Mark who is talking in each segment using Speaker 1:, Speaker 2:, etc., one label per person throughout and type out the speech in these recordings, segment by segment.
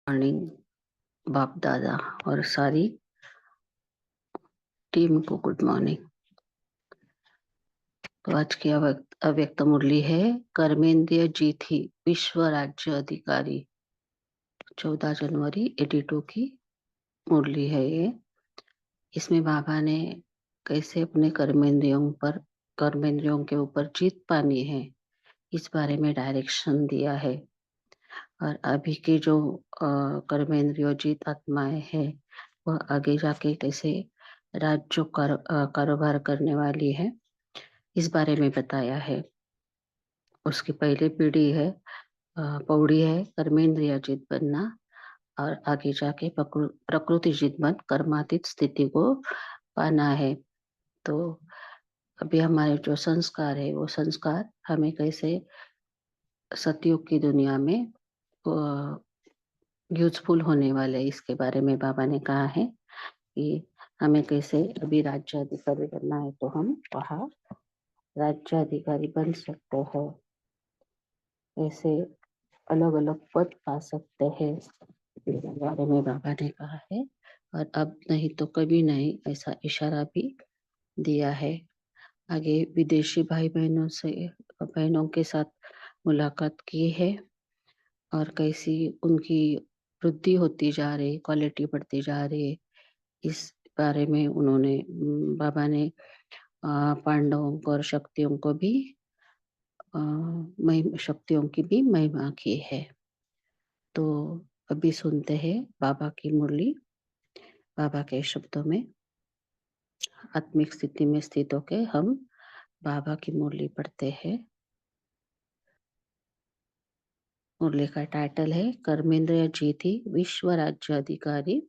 Speaker 1: Morning बाप दादा और सारी टीम को गुड मॉर्निंग। तो आज की अव्यक्त मुरली है कर्मेंद्रिय जीथी विश्व राज्य अधिकारी 14 जनवरी 82 की मुरली है ये। इसमें बाबा ने कैसे अपने कर्मेंद्रियों के ऊपर जीत पानी है इस बारे में डायरेक्शन दिया है। और अभी के जो कर्मेंद्रियोजित आत्माएं हैं वह आगे जाके कैसे राज्य कारोबार करने वाली है इस बारे में बताया है। उसकी पहली पीढ़ी है पौड़ी है कर्मेंद्रियजित बनना और आगे जाके प्रकृति जित बन कर्मातीत स्थिति को पाना है। तो अभी हमारे जो संस्कार है वो संस्कार हमें कैसे सतयुग की दुनिया में यूजफुल होने वाले इसके बारे में बाबा ने कहा है कि हमें कैसे अभी राज्याधिकारी बनना है तो हम वहाँ राज्याधिकारी बन सकते हैं, कैसे अलग अलग पद पा सकते हैं इसके बारे में बाबा ने कहा है। और अब नहीं तो कभी नहीं ऐसा इशारा भी दिया है। आगे विदेशी भाई बहनों के साथ मुलाकात की है और कैसी उनकी वृद्धि होती जा रही, क्वालिटी बढ़ती जा रही है इस बारे में उन्होंने बाबा ने पांडवों को और शक्तियों को भी शक्तियों की भी महिमा की है। तो अभी सुनते हैं बाबा की मुरली, बाबा के शब्दों में। आत्मिक स्थिति में स्थित होकर हम बाबा की मुरली पढ़ते हैं। मुरली का टाइटल है कर्मेंद्र जीती विश्व राज्य अधिकारी।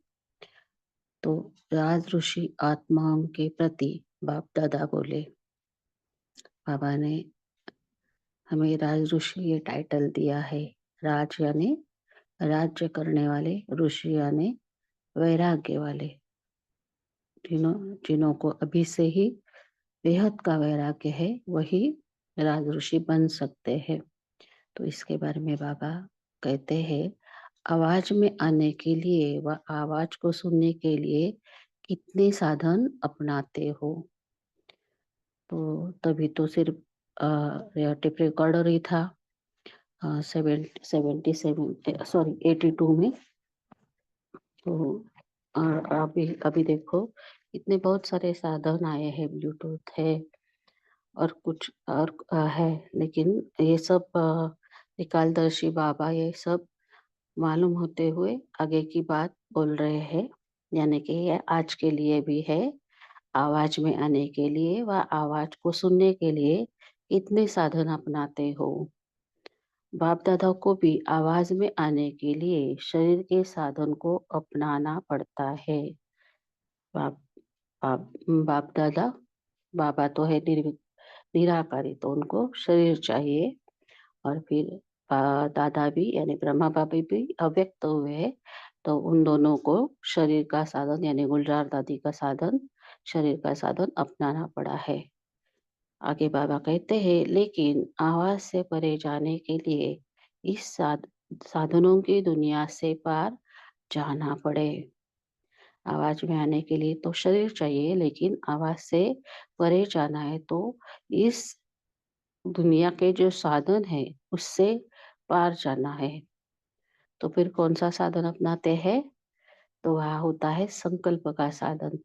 Speaker 1: तो राज ऋषि आत्माओं के प्रति बाप दादा बोले। बाबा ने हमें राज ऋषि ये टाइटल दिया है। राज यानी राज्य करने वाले, ऋषि यानी वैराग्य वाले, जिन्हों जिन्हों को अभी से ही बेहद का वैराग्य है वही राज ऋषि बन सकते हैं। तो इसके बारे में बाबा कहते हैं आवाज में आने के लिए व आवाज को सुनने के लिए कितने साधन अपनाते हो। तो तभी तो सिर्फ टेप रिकॉर्डर ही था 82 में। तो अभी अभी देखो इतने बहुत सारे साधन आए हैं, ब्लूटूथ है और कुछ और है, लेकिन ये सब त्रिकालदर्शी बाबा ये सब मालूम होते हुए आगे की बात बोल रहे हैं। यानी कि ये आज के लिए भी है। आवाज में आने के लिए व आवाज को सुनने के लिए इतने साधन अपनाते हो। बाप दादा को भी आवाज में आने के लिए शरीर के साधन को अपनाना पड़ता है। बाप बाप बाप दादा बाबा तो है निराकारी, तो उनको शरीर चाहिए। और फिर दादा भी यानी ब्रह्मा बाबा भी अव्यक्त हुए हैं, तो उन दोनों को शरीर का साधन यानी गुलजार दादी का साधन, शरीर का साधन अपनाना पड़ा है। आगे बाबा कहते हैं लेकिन आवाज से परे जाने के लिए इस साधनों की दुनिया से पार जाना पड़े। आवाज में आने के लिए तो शरीर चाहिए, लेकिन आवाज से परे जाना है तो इस दुनिया के जो साधन है उससे पार जाना है। तो फिर कौन सा साधन अपनाते हैं? तो वह होता है संकल्प का साधन।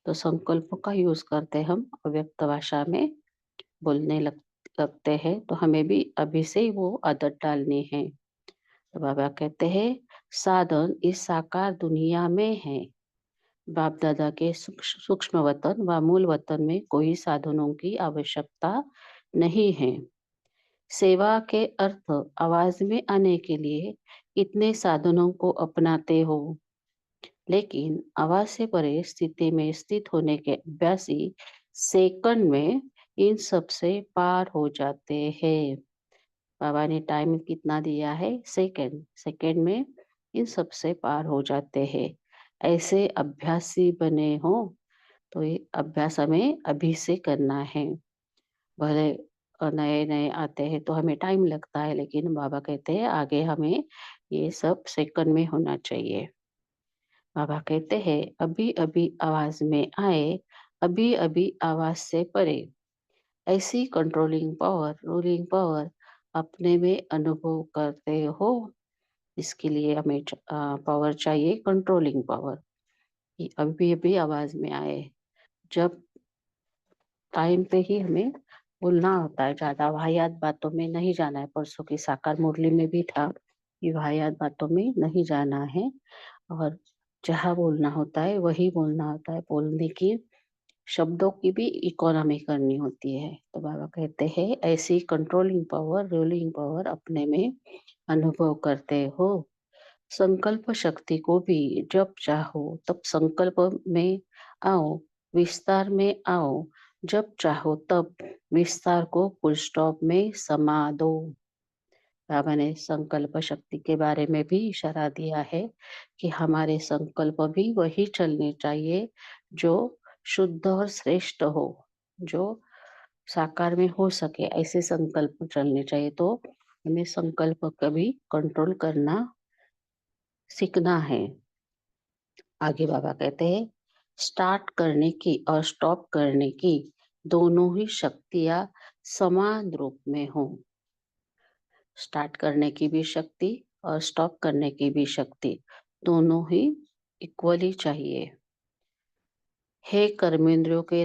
Speaker 1: तो संकल्प का यूज करते हम अव्यक्त भाषा में बोलने लगते हैं। तो हमें भी अभी से ही वो आदत डालनी है। तो बाबा कहते हैं साधन इस साकार दुनिया में है। बाप दादा के सूक्ष्म वतन व मूल वतन में कोई साधनों की आवश्यकता नहीं है। सेवा के अर्थ आवाज में आने के लिए इतने साधनों को अपनाते हो, लेकिन आवाज से परे स्थिति में स्थित होने के अभ्यासी सेकंड में इन सब से पार हो जाते हैं। बाबा ने टाइम कितना दिया है? सेकंड। सेकंड में इन सब से पार हो जाते हैं। ऐसे अभ्यासी बने हो तो ये अभ्यास हमें अभी से करना है। भले नए नए आते हैं तो हमें टाइम लगता है, लेकिन बाबा कहते हैं आगे हमें ये सब सेकंड में होना चाहिए। बाबा कहते हैं अभी अभी आवाज में आए, अभी अभी आवाज से परे। ऐसी कंट्रोलिंग पावर, रूलिंग पावर अपने में अनुभव करते हो। इसके लिए हमें पावर चाहिए, कंट्रोलिंग पावर, कि अभी अभी आवाज में आए। जब टाइम पे ही हमें बोलना होता है, ज्यादा वाहियात बातों में नहीं जाना है। परसों की साकार मुरली में भी था कि वाहियात बातों में नहीं जाना है, और जहाँ बोलना होता है वही बोलना होता है। बोलने की, शब्दों की भी इकोनॉमी करनी होती है। तो बाबा कहते हैं ऐसी कंट्रोलिंग पावर, रूलिंग पावर अपने में अनुभव करते हो। संकल्प शक्ति को भी जब चाहो तब संकल्प में आओ, विस्तार में आओ। जब चाहो तब विस्तार को फुल स्टॉप में समा दो। बाबा ने संकल्प शक्ति के बारे में भी इशारा दिया है कि हमारे संकल्प भी वही चलने चाहिए जो शुद्ध और श्रेष्ठ हो, जो साकार में हो सके। ऐसे संकल्प चलने चाहिए। तो हमें संकल्प कभी कंट्रोल करना सीखना है। आगे बाबा कहते हैं स्टार्ट करने की और स्टॉप करने की दोनों ही शक्तियां समान रूप में हो। स्टार्ट करने की भी शक्ति और स्टॉप करने की भी शक्ति, दोनों ही इक्वली चाहिए। हे कर्मेंद्रियों के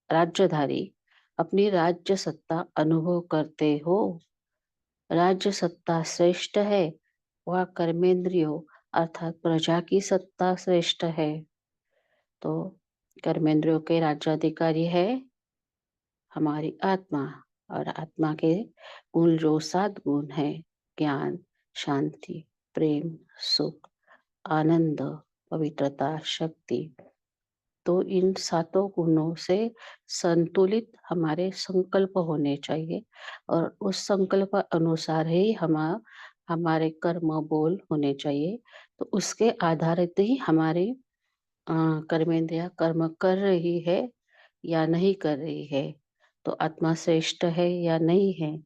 Speaker 1: राज्यधारी, अपनी राज्य सत्ता अनुभव करते हो। राज्य सत्ता श्रेष्ठ है, वह कर्मेंद्रियों अर्थात प्रजा की सत्ता श्रेष्ठ है। तो कर्मेंद्रियों के राज्याधिकारी है हमारी आत्मा, और आत्मा के गुण जो 7 गुण है, ज्ञान, शांति, प्रेम, सुख, आनंद, पवित्रता, शक्ति। तो इन 7 गुणों से संतुलित हमारे संकल्प होने चाहिए, और उस संकल्प अनुसार ही हमारे कर्म बोल होने चाहिए। तो उसके आधारित ही हमारे कर्मेंद्रिया कर्म कर रही है या नहीं कर रही है, तो आत्मा श्रेष्ठ है या नहीं है,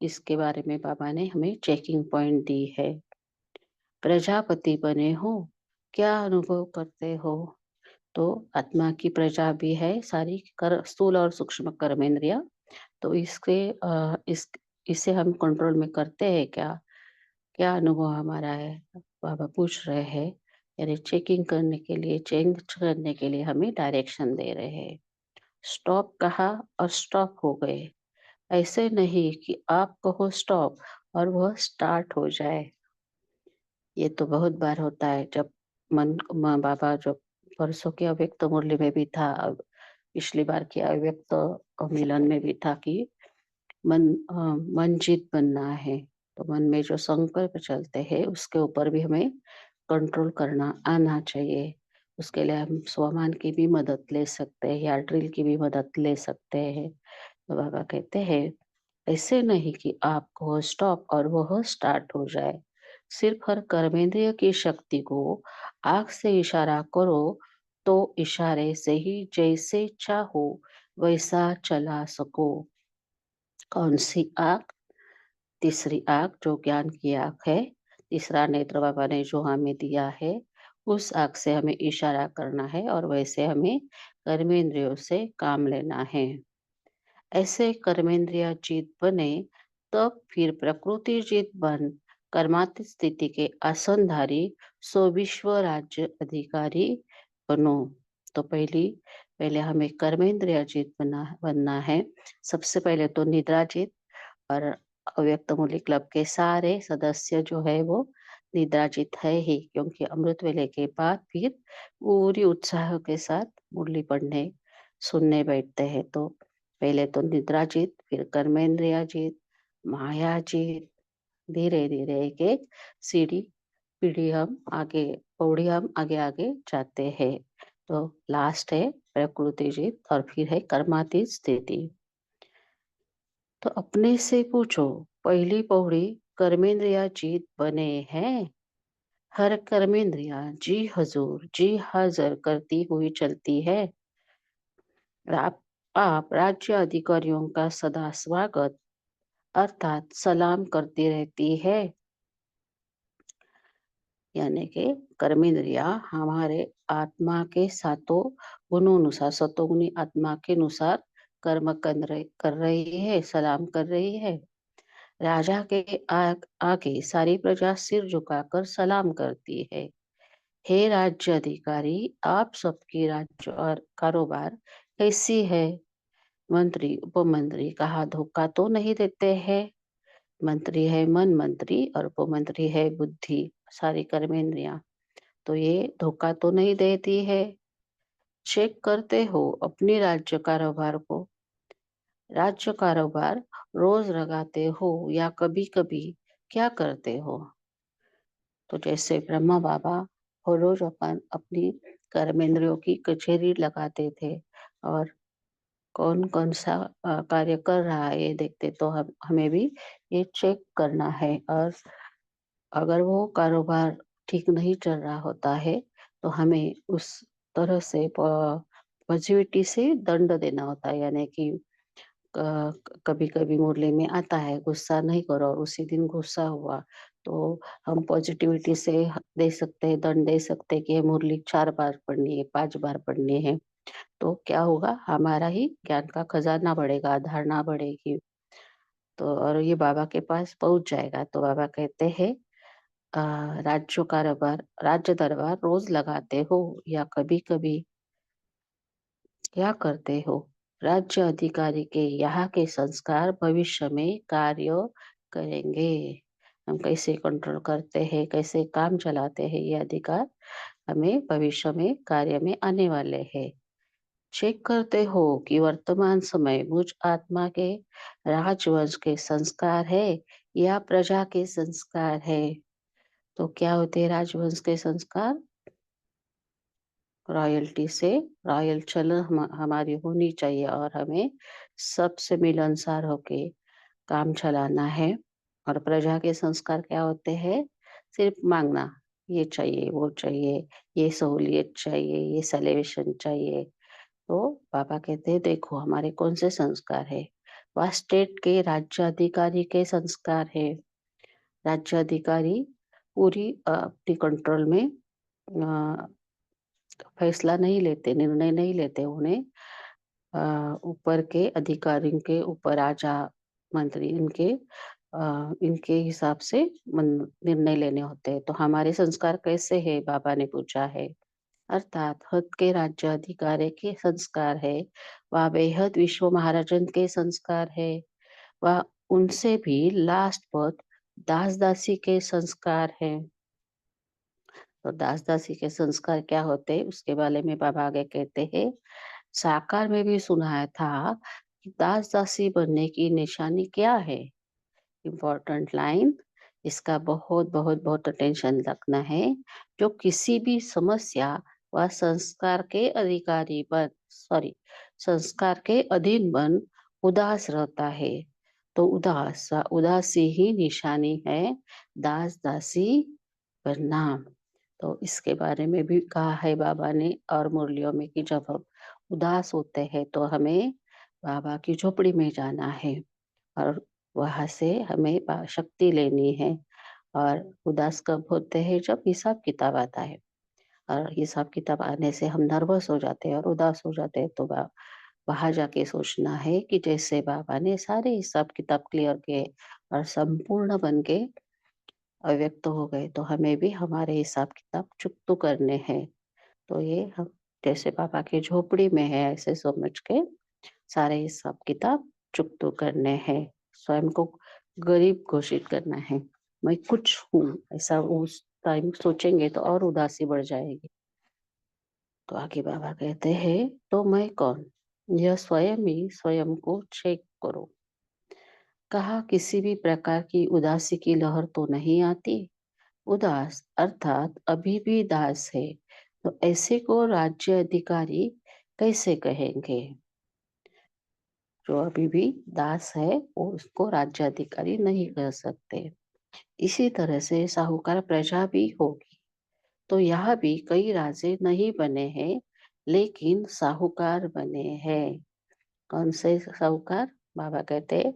Speaker 1: इसके बारे में बाबा ने हमें चेकिंग पॉइंट दी है। प्रजापति बने हो, क्या अनुभव करते हो? तो आत्मा की प्रजा भी है सारी कर स्थूल और सूक्ष्म कर्मेंद्रिया। तो इसे हम कंट्रोल में करते हैं क्या? क्या अनुभव हमारा है? बाबा पूछ रहे हैं, यानी चेकिंग करने के लिए, चेंज करने के लिए हमें डायरेक्शन दे रहे हैं। स्टॉप कहा और स्टॉप हो गए। ऐसे नहीं कि आप कहो स्टॉप और वह स्टार्ट हो जाए। ये तो बहुत बार होता है। जब बाबा जो परसों के अव्यक्त मुरली में भी था, पिछली बार के अव्यक्त मिलन में भी था कि मन जीत बनना है। तो मन में जो संकल्प चलते हैं उसके ऊपर भी हमें कंट्रोल करना आना चाहिए। उसके लिए हम स्वमान की भी मदद ले सकते हैं या ड्रिल की भी मदद ले सकते हैं। तो बाबा कहते हैं ऐसे नहीं कि आपको स्टॉप और वह स्टार्ट हो जाए। सिर्फ हर कर्मेंद्रिय की शक्ति को आंख से इशारा करो, तो इशारे से ही जैसे चाहो वैसा चला सको। कौन सी आंख? तीसरी आंख जो ज्ञान की आंख है, तीसरा नेत्र बाबा ने जो हमें दिया है, उस आंख से हमें इशारा करना है और वैसे हमें कर्मेंद्रियों से काम लेना है। ऐसे कर्मेंद्रिय जीत बने, तब फिर प्रकृति जीत बन कर्मातीत स्थिति के आसनधारी सो विश्व राज्य अधिकारी बनो। तो पहले हमें कर्मेंद्रिय जीत बनना है। सबसे पहले तो निद्रा जीत, और अव्यक्त मुरली क्लब के सारे सदस्य जो है वो निद्राजित है ही, क्योंकि अमृत वेले के बाद फिर पूरी उत्साह के साथ मुरली पढ़ने सुनने बैठते हैं। तो पहले तो निद्राजित, फिर कर्मेंद्रियाजित, मायाजित, धीरे धीरे एक एक सीढ़ी पीढ़ी हम आगे, पौड़ी हम आगे आगे जाते हैं। तो लास्ट है प्रकृति जीत और फिर है कर्मातीत स्थिति। तो अपने से पूछो, पहली पौड़ी कर्मेंद्रिया जीत बने हैं। हर कर्मेंद्रिया जी हजूर, जी हाजिर करती हुई चलती है। आप राज्य अधिकारियों का सदा स्वागत अर्थात सलाम करती रहती है। यानी कि कर्मेंद्रिया हमारे आत्मा के सातों गुणों अनुसार, सतोगुणी आत्मा के अनुसार कर्म कर रही है, सलाम कर रही है। राजा के आगे सारी प्रजा सिर झुकाकर सलाम करती है। हे राज्य अधिकारी, आप सबकी राज्य और कारोबार कैसी है? मंत्री उपमंत्री कहा, धोखा तो नहीं देते हैं? मंत्री है मन मंत्री और उपमंत्री है बुद्धि, सारी कर्मेंद्रियां, तो ये धोखा तो नहीं देती है? चेक करते हो अपनी राज्य कारोबार को? राज्य कारोबार रोज लगाते हो या कभी कभी? क्या करते हो? तो जैसे ब्रह्मा बाबा वो रोज अपन अपनी कर्मेंद्रियों की कचेरी लगाते थे और कौन कौन सा कार्य कर रहा है ये देखते, तो हमें भी ये चेक करना है। और अगर वो कारोबार ठीक नहीं चल रहा होता है तो हमें उस तरह से पॉजिटिविटी से दंड देना होता है। यानी कि कभी कभी मुरली में आता है गुस्सा नहीं करो, और उसी दिन गुस्सा हुआ तो हम पॉजिटिविटी से दे सकते हैं, दंड दे सकते हैं कि ये मुरली 4 बार पढ़नी है, 5 बार पढ़नी है। तो क्या होगा, हमारा ही ज्ञान का खजाना बढ़ेगा, धारणा बढ़ेगी, तो और ये बाबा के पास पहुंच जाएगा। तो बाबा कहते हैं राज्य कारोबार, राज्य दरबार रोज लगाते हो या कभी कभी? क्या करते हो? राज्य अधिकारी के यहाँ के संस्कार भविष्य में कार्य करेंगे। हम कैसे कंट्रोल करते हैं, कैसे काम चलाते हैं, ये अधिकार हमें भविष्य में कार्य में आने वाले हैं। चेक करते हो कि वर्तमान समय मुझ आत्मा के राजवंश के संस्कार है या प्रजा के संस्कार है? तो क्या होते हैं राजवंश के संस्कार? रॉयल्टी से रॉयल चलन हमारी होनी चाहिए और हमें सबसे मिलनसार होके काम चलाना है। और प्रजा के संस्कार क्या होते हैं? सिर्फ मांगना, ये चाहिए वो चाहिए, ये सहूलियत चाहिए, ये सेलिब्रेशन चाहिए। तो पापा कहते हैं देखो हमारे कौन से संस्कार है। वह स्टेट के राज्य अधिकारी के संस्कार है। राज्य अधिकारी पूरी अपनी कंट्रोल में फैसला नहीं लेते, निर्णय नहीं लेते, उन्हें ऊपर के अधिकारियों के ऊपर, राजा मंत्री इनके हिसाब से निर्णय लेने होते हैं। तो हमारे संस्कार कैसे है, बाबा ने पूछा है। अर्थात हद के राज्य अधिकारी के संस्कार है, वह बेहद विश्व महाराजन के संस्कार है, वह उनसे भी लास्ट पर दास दासी के संस्कार है। तो दास दासी के संस्कार क्या होते हैं उसके बारे में बाबा आगे कहते हैं। साकार में भी सुनाया था कि दास दासी बनने की निशानी क्या है। इम्पोर्टेंट लाइन, इसका बहुत बहुत बहुत अटेंशन रखना है। जो किसी भी समस्या व संस्कार के अधिकारी बन सॉरी संस्कार के अधीन बन उदास रहता है, तो उदासी ही निशानी है दास दासी बनना। तो इसके बारे में भी कहा है बाबा ने और मुरलियों में कि जब हम उदास होते हैं तो हमें बाबा की झोपड़ी में जाना है और वहां से हमें शक्ति लेनी है। और उदास कब होते हैं? जब हिसाब किताब आता है, और हिसाब किताब आने से हम नर्वस हो जाते हैं और उदास हो जाते हैं। तो वहां जाके सोचना है कि जैसे बाबा ने सारे हिसाब किताब क्लियर किए और संपूर्ण बन के अव्यक्त हो गए, तो हमें भी हमारे हिसाब किताब चुकतू करने हैं। तो ये हम जैसे पापा की झोपड़ी में है ऐसे समझ के सारे हिसाब किताब चुकतू करने हैं। स्वयं को गरीब घोषित करना है, मैं कुछ हूँ ऐसा उस टाइम सोचेंगे तो और उदासी बढ़ जाएगी। तो आगे बाबा कहते हैं तो मैं कौन, यह स्वयं ही स्वयं को चेक करो। कहा किसी भी प्रकार की उदासी की लहर तो नहीं आती। उदास अर्थात अभी भी दास है, तो ऐसे को राज्य अधिकारी कैसे कहेंगे? जो अभी भी दास है वो उसको राज्य अधिकारी नहीं कह सकते। इसी तरह से साहूकार प्रजा भी होगी। तो यहाँ भी कई राजे नहीं बने हैं लेकिन साहूकार बने हैं। कौन से साहूकार? बाबा कहते हैं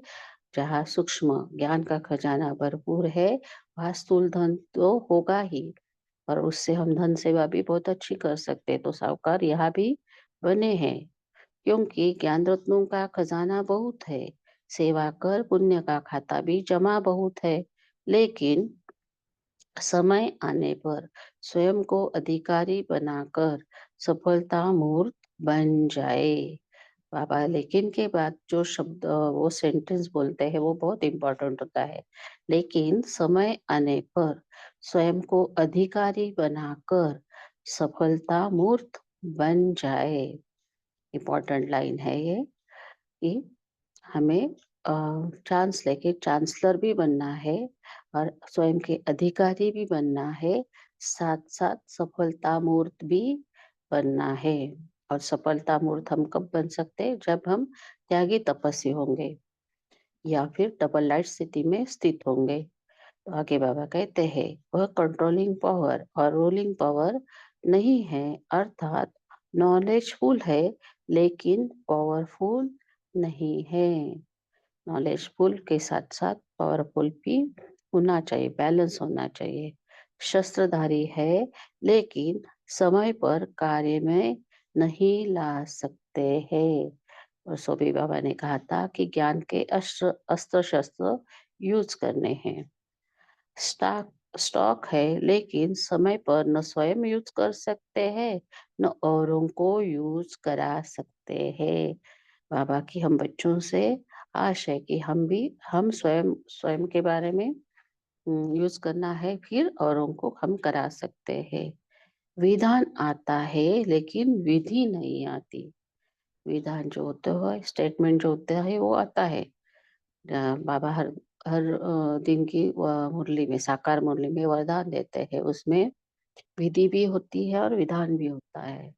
Speaker 1: जहाँ सूक्ष्म ज्ञान का खजाना भरपूर है वहां स्थूल धन तो होगा ही, और उससे हम धन सेवा भी बहुत अच्छी कर सकते हैं। तो साहूकार यहाँ भी बने हैं, क्योंकि ज्ञान रत्नों का खजाना बहुत है, सेवा कर पुण्य का खाता भी जमा बहुत है, लेकिन समय आने पर स्वयं को अधिकारी बनाकर सफलता मूर्त बन जाए। बाबा लेकिन के बाद जो शब्द वो सेंटेंस बोलते हैं वो बहुत इंपॉर्टेंट होता है। लेकिन समय आने पर स्वयं को अधिकारी बनाकर सफलता मूर्त बन जाए। इम्पोर्टेंट लाइन है ये कि हमें चांस लेके चांसलर भी बनना है और स्वयं के अधिकारी भी बनना है, साथ साथ सफलता मूर्त भी बनना है। और सफलता मूर्त हम कब बन सकते हैं? जब हम त्यागी तपस्वी होंगे या फिर डबल लाइट स्थिति में स्थित होंगे। तो आगे बाबा कहते हैं वह कंट्रोलिंग पावर और रूलिंग पावर नहीं है, अर्थात नॉलेजफुल है लेकिन पावरफुल नहीं है। नॉलेजफुल के साथ साथ पावरफुल भी होना चाहिए, बैलेंस होना चाहिए। शस्त्रधारी है लेकिन समय पर कार्य में नहीं ला सकते हैं। और सोबी बाबा ने कहा था कि ज्ञान के अस्त्र अस्त्र शस्त्र यूज करने हैं। स्टॉक स्टॉक है लेकिन समय पर न स्वयं यूज कर सकते हैं न औरों को यूज करा सकते हैं। बाबा की हम बच्चों से आश है कि हम स्वयं स्वयं के बारे में यूज करना है, फिर औरों को हम करा सकते हैं। विधान आता है लेकिन विधि नहीं आती। विधान जो होता है, स्टेटमेंट जो होता है वो आता है। बाबा हर हर दिन की मुरली में, साकार मुरली में वरदान देते हैं, उसमें विधि भी होती है और विधान भी होता है।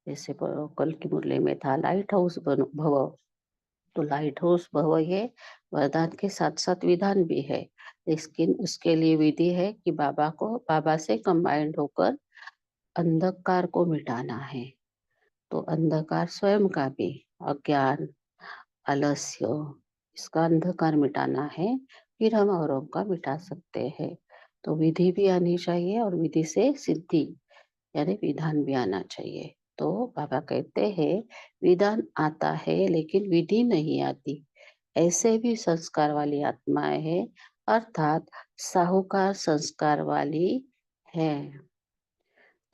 Speaker 1: जैसे कल की मुरली में था लाइट हाउस भव। तो लाइट हाउस भव ये वरदान के साथ साथ विधान भी है, लेकिन उसके लिए विधि है कि बाबा से कंबाइंड होकर अंधकार को मिटाना है। तो अंधकार स्वयं का भी, अज्ञान, आलस्य, इसका अंधकार मिटाना है, फिर हम औरों का मिटा सकते हैं। तो विधि भी आनी चाहिए और विधि से सिद्धि यानी विधान भी आना चाहिए। तो बाबा कहते हैं विधान आता है लेकिन विधि नहीं आती। ऐसे भी संस्कार वाली आत्माएं हैं, अर्थात साहूकार संस्कार वाली है।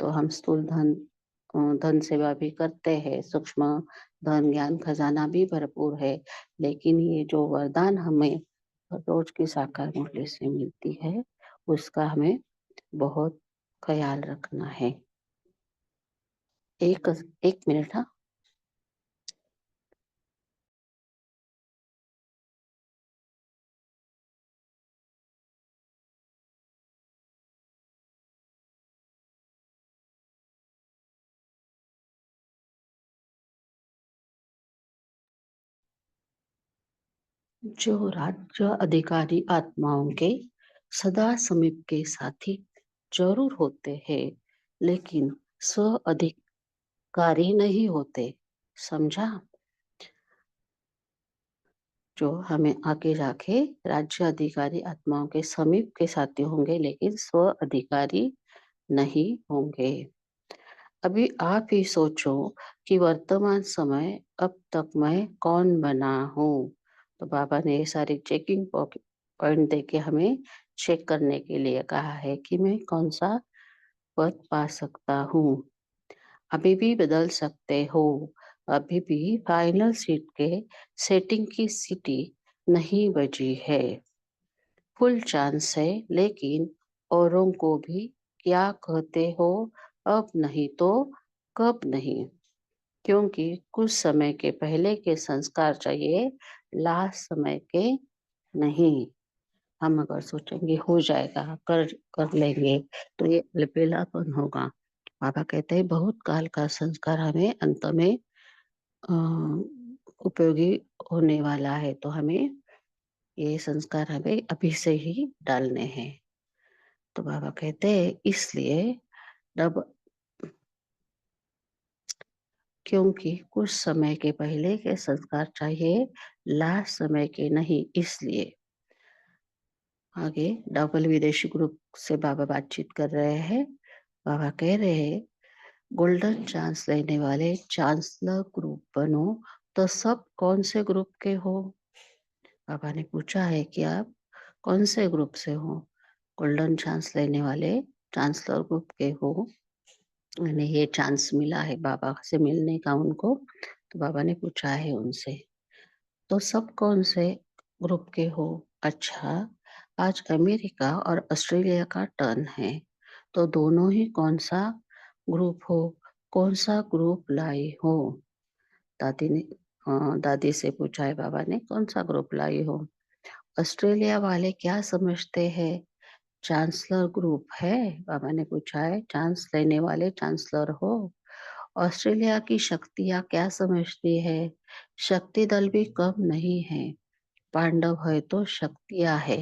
Speaker 1: तो हम स्थूल धन सेवा भी करते हैं, सूक्ष्म धन ज्ञान खजाना भी भरपूर है, लेकिन ये जो वरदान हमें रोज की साकार मुरली से मिलती है उसका हमें बहुत ख्याल रखना है। एक एक मिनट। हाँ, जो राज्य अधिकारी आत्माओं के सदा समीप के साथी जरूर होते हैं, लेकिन स्व अधिकारी नहीं होते। समझा? जो हमें आगे जाके राज्य अधिकारी आत्माओं के समीप के साथी होंगे, लेकिन स्व अधिकारी नहीं होंगे। अभी आप ही सोचो कि वर्तमान समय अब तक मैं कौन बना हूँ। तो बाबा ने ये सारी चेकिंग पॉइंट देके हमें चेक करने के लिए कहा है कि मैं कौन सा पद पा सकता हूँ। अभी भी बदल सकते हो। अभी भी फाइनल सीट के सेटिंग की सीटी नहीं बजी है। फुल चांस है, लेकिन औरों को भी क्या कहते हो, अब नहीं तो कब नहीं। क्योंकि कुछ समय के पहले के संस्कार चाहिए, लास्ट समय के नहीं। हम अगर सोचेंगे हो जाएगा, कर कर लेंगे, तो ये अलबेलापन होगा। बाबा कहते हैं बहुत काल का संस्कार हमें अंत में अ, उपयोगी होने वाला है। तो हमें ये संस्कार हमें अभी से ही डालने हैं। तो बाबा कहते हैं इसलिए जब, क्योंकि कुछ समय के पहले के संस्कार चाहिए, लास्ट समय के नहीं। इसलिए आगे डबल विदेशी ग्रुप से बाबा बातचीत कर रहे हैं। बाबा कह रहे हैं गोल्डन चांस लेने वाले चांसलर ग्रुप बनो। तो सब कौन से ग्रुप के हो? बाबा ने पूछा है कि आप कौन से ग्रुप से हो? गोल्डन चांस लेने वाले चांसलर ग्रुप के हो। मैंने ये चांस मिला है बाबा से मिलने का उनको, तो बाबा ने पूछा है उनसे, तो सब कौन से ग्रुप के हो? अच्छा, आज अमेरिका और ऑस्ट्रेलिया का टर्न है, तो दोनों ही कौन सा ग्रुप हो? कौन सा ग्रुप लाई हो? दादी ने दादी से पूछा है बाबा ने, कौन सा ग्रुप लाई हो? ऑस्ट्रेलिया वाले क्या समझते हैं? चांसलर ग्रुप है? बाबा ने पूछा है, चांस लेने वाले चांसलर हो? ऑस्ट्रेलिया की शक्तियां क्या समझती है? शक्ति दल भी कम नहीं है। पांडव है तो शक्तियां है।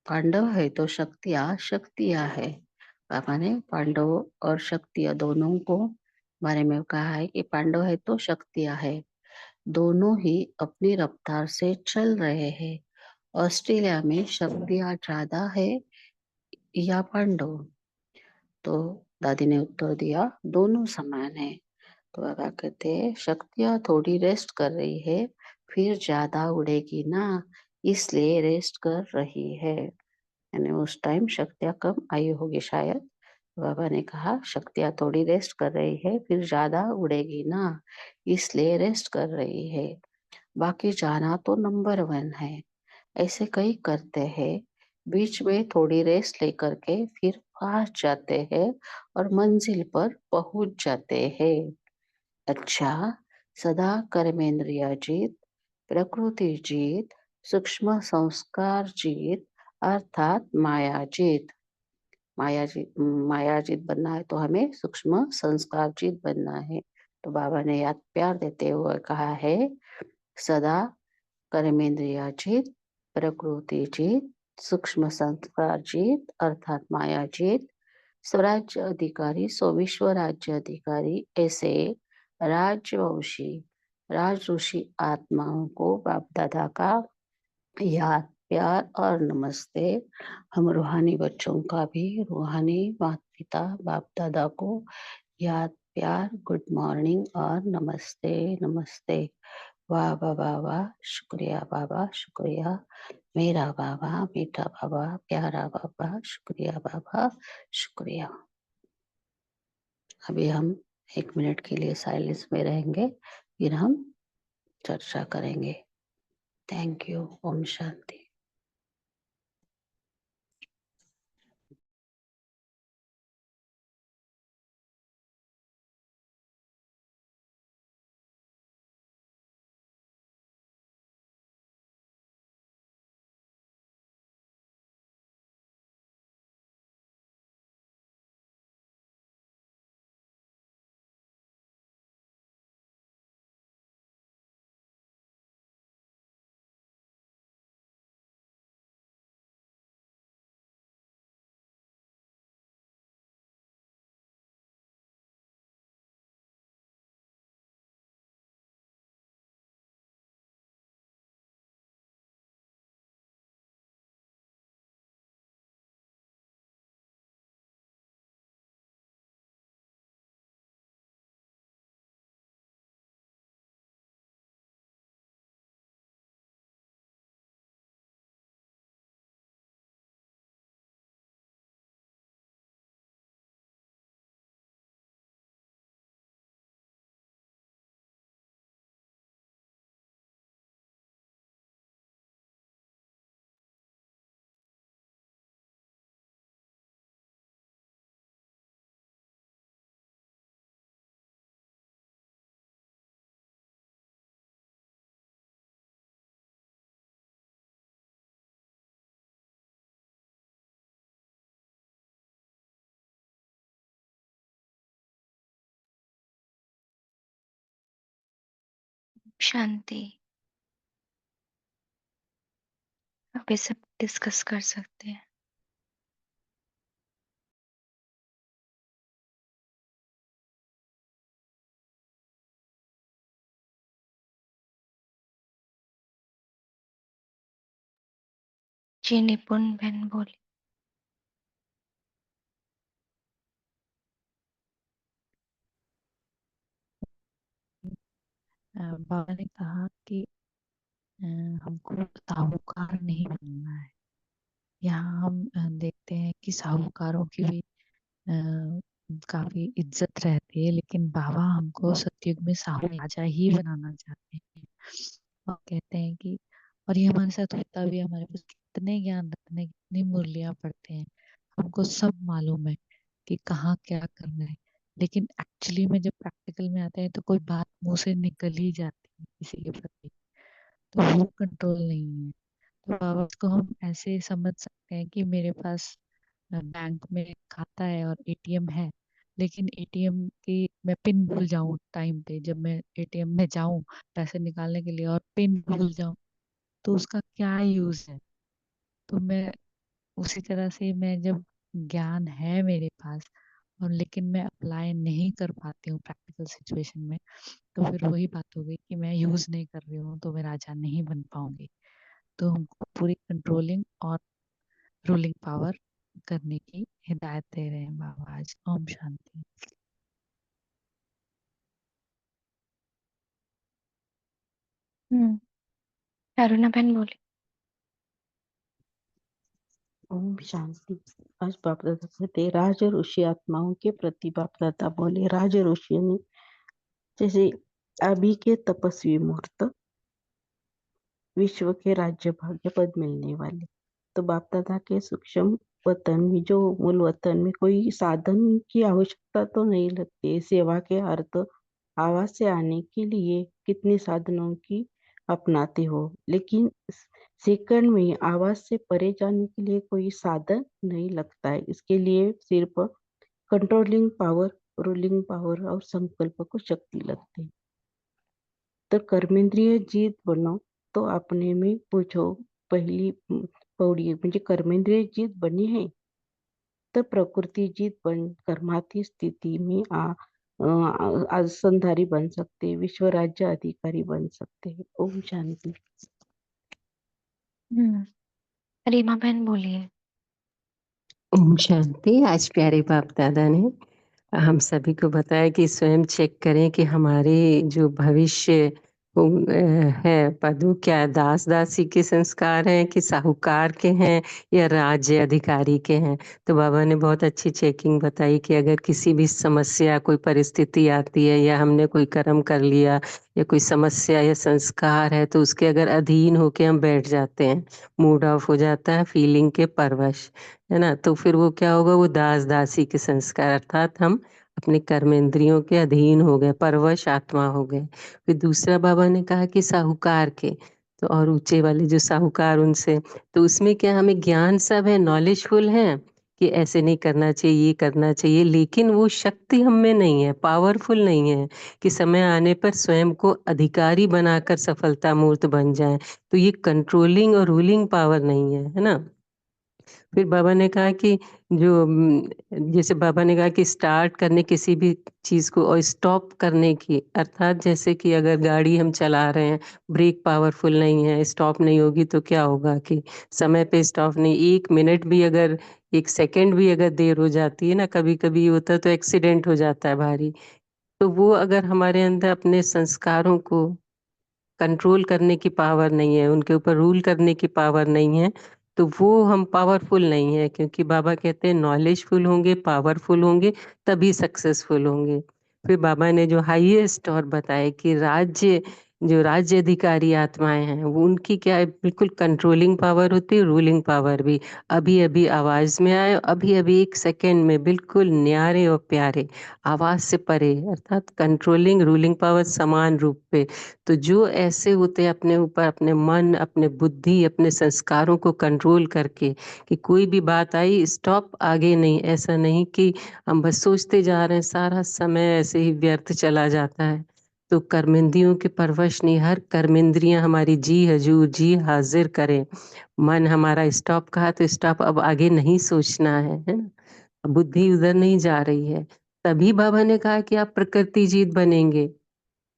Speaker 1: पांडव है तो शक्तियां शक्तियां है। पापा ने पांडव और शक्तियां दोनों को बारे में कहा है कि पांडव है तो शक्तियां है। दोनों ही अपनी रफ्तार से चल रहे हैं। ऑस्ट्रेलिया में शक्तियां ज्यादा है या पांडव? तो दादी ने उत्तर दिया, दोनों समान है। तो बाबा कहते हैं शक्तियां थोड़ी रेस्ट कर रही है, फिर ज्यादा उड़ेगी ना, इसलिए रेस्ट कर रही है। यानी उस टाइम शक्तियां कम आई होगी शायद। बाबा ने कहा शक्तियां थोड़ी रेस्ट कर रही है, फिर ज्यादा उड़ेगी ना, इसलिए रेस्ट कर रही है। बाकी जाना तो नंबर वन है। ऐसे कई करते हैं, बीच में थोड़ी रेस्ट लेकर के फिर फास्ट जाते हैं और मंजिल पर पहुंच जाते हैं। अच्छा, सदा कर्मेंद्रिय जीत, प्रकृति जीत, सूक्ष्म संस्कार जीत, अर्थात माया जीत। मायाजीत बनना है तो हमें सूक्ष्म संस्कार जीत बनना है। तो बाबा ने याद प्यार देते हुए कहा है, सदा कर्मेंद्रिय जीत, प्रकृति जीत, सूक्ष्म संस्कार जीत अर्थात माया जीत, स्वराज्य अधिकारी सो विश्व राज्य अधिकारी, ऐसे राजवंशी राज ऋषि आत्माओं को बाप दादा का याद प्यार और नमस्ते। हम रूहानी बच्चों का भी रूहानी माता पिता बाप दादा को याद प्यार गुड मॉर्निंग और नमस्ते नमस्ते। वाह बाबा वाह, शुक्रिया बाबा शुक्रिया, मेरा बाबा मीठा बाबा प्यारा बाबा, शुक्रिया बाबा शुक्रिया। अभी हम 1 मिनट के लिए साइलेंस में रहेंगे, फिर हम चर्चा करेंगे। Thank you. ओम शांति।
Speaker 2: शांति। आप ये सब डिस्कस कर सकते हैं। जी निपुण बहन बोली।
Speaker 3: बाबा ने कहा कि हमको साहूकार नहीं बनना है। यहाँ हम देखते हैं कि साहूकारों की भी काफी इज्जत रहती है, लेकिन बाबा हमको सतयुग में साहू राजा ही बनाना चाहते हैं। और कहते हैं कि, और ये हमारे साथ होता भी है, हमारे पास कितने ज्ञान रत्न है, कितनी मुरलियां पढ़ते हैं, हमको सब मालूम है कि कहाँ क्या करना है, लेकिन एक्चुअली में जब प्रैक्टिकल में आते हैं तो कोई बात मुंह से निकल ही जाती है किसी के प्रति, तो वो कंट्रोल नहीं है। तो बाबा को हम ऐसे समझ सकते हैं कि मेरे पास बैंक में खाता है और एटीएम है, लेकिन एटीएम की मैं पिन भूल जाऊं टाइम पे, जब मैं एटीएम में जाऊं पैसे निकालने के लिए और पिन भूल जाऊं, तो उसका क्या यूज है। तो मैं उसी तरह से, मैं जब ज्ञान है मेरे पास और लेकिन मैं अप्लाई नहीं कर पाती हूँ प्रैक्टिकल सिचुएशन में, तो फिर वही बात हो गई कि मैं यूज नहीं कर रही हूँ तो मैं राजा नहीं बन पाऊंगी। तो हमको पूरी कंट्रोलिंग और रूलिंग पावर करने की हिदायत दे रहे हैं बाबा आज। ओम शांति।
Speaker 2: अरुणा बहन बोली।
Speaker 1: ओम शांति। आज बाप दादा कहते राज ऋषि आत्माओं के प्रति बाप दादा बोले, राज ऋषियों ने जैसे अभी के तपस्वी मूर्त विश्व के राज्य भाग्य पद मिलने वाले, तो बाप दादा के सूक्ष्म वतन में, जो मूल वतन में कोई साधन की आवश्यकता तो नहीं लगती है। सेवा के अर्थ आवाज से आने के लिए कितने साधनों की अपनाते हो, लेकिन सेकंड में आवाज से परे जाने के लिए कोई साधन नहीं लगता है। इसके लिए सिर्फ कंट्रोलिंग पावर, रूलिंग पावर और संकल्प को शक्ति लगती है। तर कर्मेंद्रिय जीत बनो तो अपने में पूछो, पहिली पौड़ी म्हणजे कर्मेंद्रिय जीत बनी है तर प्रकृति जीत बन कर्माती स्थिति में आज संधारी बन सकते, विश्व राज्य अधिकारी बन सकते हैं। ओम शांति।
Speaker 2: रीमा बहन बोलिए।
Speaker 4: ओम शांति। आज प्यारे बाप दादा ने हम सभी को बताया कि स्वयं चेक करें कि हमारे जो भविष्य है पदों, क्या दास दासी के संस्कार हैं कि साहूकार के हैं या राज्य अधिकारी के हैं। तो बाबा ने बहुत अच्छी चेकिंग बताई कि अगर किसी भी समस्या, कोई परिस्थिति आती है या हमने कोई कर्म कर लिया या कोई समस्या या संस्कार है, तो उसके अगर अधीन होके हम बैठ जाते हैं, मूड ऑफ हो जाता है, फीलिंग के परवश, है ना, तो फिर वो क्या होगा, वो दास दासी के संस्कार, अर्थात हम अपने कर्मेंद्रियों के अधीन हो गए, परवश आत्मा हो गए। फिर दूसरा बाबा ने कहा कि साहूकार के, तो और ऊंचे वाले जो साहूकार उनसे, तो उसमें क्या हमें ज्ञान सब है, नॉलेजफुल है कि ऐसे नहीं करना चाहिए, ये करना चाहिए, लेकिन वो शक्ति हम में नहीं है, पावरफुल नहीं है कि समय आने पर स्वयं को अधिकारी बनाकर सफलता मूर्त बन जाए। तो ये कंट्रोलिंग और रूलिंग पावर नहीं है ना। फिर बाबा ने कहा कि जो जैसे बाबा ने कहा कि स्टार्ट करने किसी भी चीज़ को और स्टॉप करने की, अर्थात जैसे कि अगर गाड़ी हम चला रहे हैं, ब्रेक पावरफुल नहीं है, स्टॉप नहीं होगी तो क्या होगा कि समय पे स्टॉप नहीं, 1 मिनट भी अगर, 1 सेकंड भी अगर देर हो जाती है ना, कभी कभी होता है तो एक्सीडेंट हो जाता है भारी। तो वो अगर हमारे अंदर अपने संस्कारों को कंट्रोल करने की पावर नहीं है, उनके ऊपर रूल करने की पावर नहीं है, तो वो हम पावरफुल नहीं है, क्योंकि बाबा कहते हैं नॉलेजफुल होंगे, पावरफुल होंगे, तभी सक्सेसफुल होंगे। फिर बाबा ने जो हाईएस्ट और बताया कि राज्य, जो राज्य अधिकारी आत्माएं हैं, वो उनकी क्या है, बिल्कुल कंट्रोलिंग पावर होती है, रूलिंग पावर भी। अभी अभी आवाज में आए, अभी अभी 1 सेकंड में बिल्कुल न्यारे और प्यारे, आवाज से परे, अर्थात कंट्रोलिंग रूलिंग पावर समान रूप पे। तो जो ऐसे होते हैं अपने ऊपर, अपने मन, अपने बुद्धि, अपने संस्कारों को कंट्रोल करके कि कोई भी बात आई स्टॉप, आगे नहीं, ऐसा नहीं कि हम बस सोचते जा रहे हैं, सारा समय ऐसे ही व्यर्थ चला जाता है। तो कर्मेंद्रियों के परवश नहीं, हर कर्मेंद्रियां हमारी जी हजूर, जी हाजिर करें। मन हमारा स्टॉप कहा तो स्टॉप, अब आगे नहीं सोचना है ना, बुद्धि उधर नहीं जा रही है। तभी बाबा ने कहा कि आप प्रकृति जीत बनेंगे,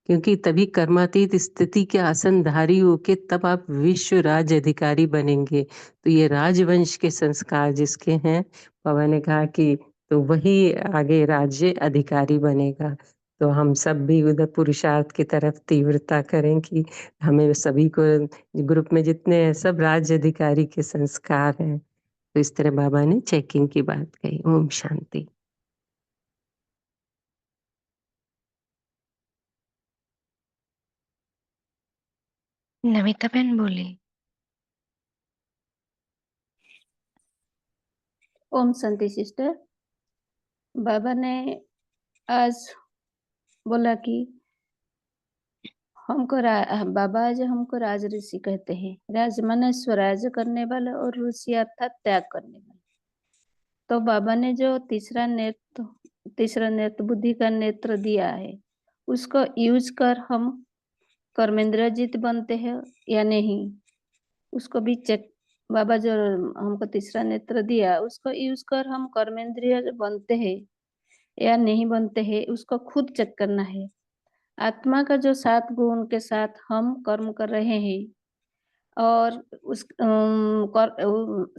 Speaker 4: क्योंकि तभी कर्मातीत स्थिति के आसनधारी होके तब आप विश्व राज्य अधिकारी बनेंगे। तो ये राजवंश के संस्कार जिसके हैं, बाबा ने कहा कि तो वही आगे राज्य अधिकारी बनेगा। तो हम सब भी उधर पुरुषार्थ की तरफ तीव्रता करें कि हमें सभी को, ग्रुप में जितने हैं सब राज्य अधिकारी के संस्कार हैं। तो इस तरह बाबा ने चेकिंग की बात कही। ओम शांति।
Speaker 2: नमिता बहन बोली।
Speaker 1: ओम शांति सिस्टर। बाबा ने आज बोला कि बाबा आज हमको राज ऋषि कहते हैं। राज माने स्वराज करने वाला और ऋषि अर्थात त्याग करने वाला। तो बाबा ने जो तीसरा नेत्र बुद्धि का नेत्र दिया है, उसको यूज कर हम कर्मेंद्रजित बनते हैं या नहीं, उसको भी चेक। बाबा जो हमको तीसरा नेत्र दिया, उसको यूज कर हम कर्मेंद्रिय बनते हैं या नहीं बनते हैं, उसको खुद चेक करना है। आत्मा का जो 7 गुण के साथ हम कर्म कर रहे हैं और उस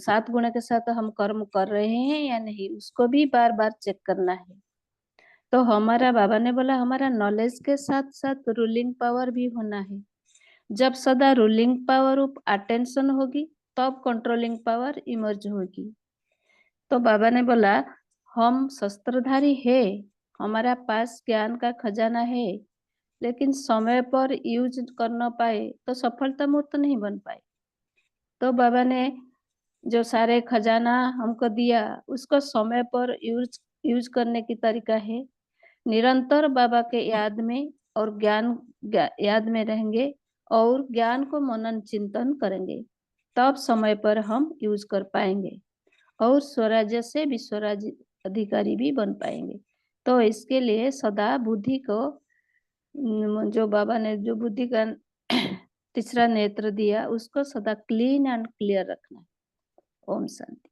Speaker 1: 7 गुण के साथ हम कर्म कर रहे हैं या नहीं, उसको भी बार बार चेक करना है। तो हमारा बाबा ने बोला हमारा नॉलेज के साथ साथ रूलिंग पावर भी होना है। जब सदा रूलिंग पावर अटेंशन होगी तब कंट्रोलिंग पावर इमर्ज होगी। तो बाबा ने बोला हम शस्त्रधारी है, हमारा पास ज्ञान का खजाना है, लेकिन समय पर यूज कर न पाए तो सफलता मूर्त नहीं बन पाए। तो बाबा ने जो सारे खजाना हमको दिया, उसको समय पर यूज करने की तरीका है निरंतर बाबा के याद में और याद में रहेंगे और ज्ञान को मनन चिंतन करेंगे, तब समय पर हम यूज कर पाएंगे और स्वराज्य से विश्वराज्य अधिकारी भी बन पाएंगे। तो इसके लिए सदा बुद्धि को, जो बाबा ने जो बुद्धि का तीसरा नेत्र दिया, उसको सदा क्लीन एंड क्लियर रखना है। ओम शांति।